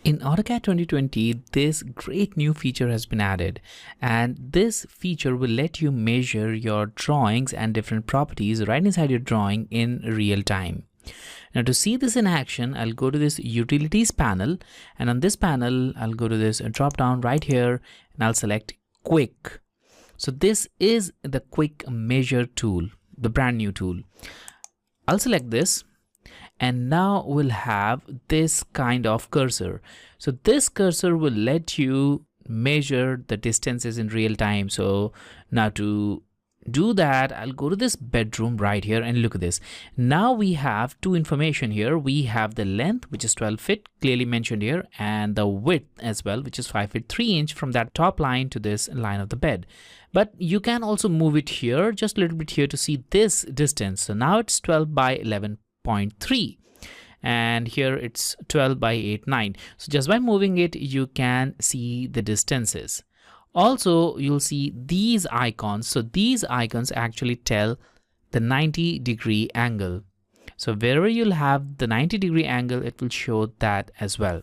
In AutoCAD 2020, this great new feature has been added, and this feature will let you measure your drawings and different properties right inside your drawing in real time. Now to see this in action, I'll go to this utilities panel, and on this panel, I'll go to this drop down right here and I'll select quick. So this is the quick measure tool, the brand new tool. I'll select this. And now we'll have this kind of cursor. So this cursor will let you measure the distances in real time. So now to do that, I'll go to this bedroom right here and look at this. Now we have two information here. We have the length, which is 12 feet, clearly mentioned here, and the width as well, which is 5 feet 3 inch from that top line to this line of the bed. But you can also move it here, just a little bit here to see this distance. So now it's 12 by 11.3. And here it's 12 by 8.9. So just by moving it, you can see the distances. Also, you'll see these icons. So these icons actually tell the 90-degree angle. So wherever you'll have the 90-degree angle, it will show that as well.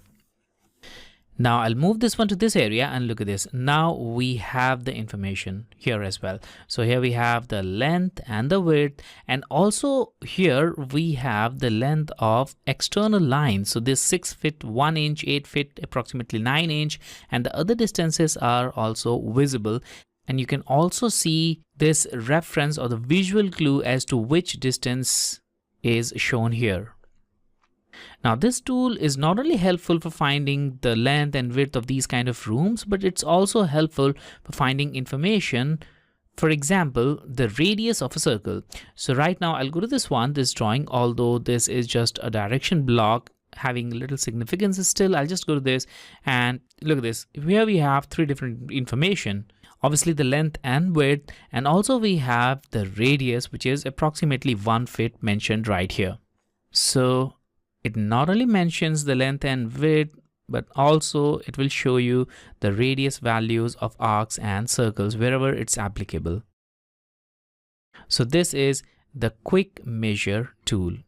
Now I'll move this one to this area and look at this. Now we have the information here as well. So here we have the length and the width, and also here we have the length of external lines. So this 6 feet 1 inch, 8 feet approximately 9 inch, and the other distances are also visible. And you can also see this reference or the visual clue as to which distance is shown here. Now this tool is not only helpful for finding the length and width of these kind of rooms, but it's also helpful for finding information. For example, the radius of a circle. So right now I'll go to this drawing, although this is just a direction block having little significance still. I'll just go to this and look at this. Here we have three different information. Obviously the length and width, and also we have the radius, which is approximately 1 foot mentioned right here. So it not only mentions the length and width, but also it will show you the radius values of arcs and circles wherever it's applicable. So this is the quick measure tool.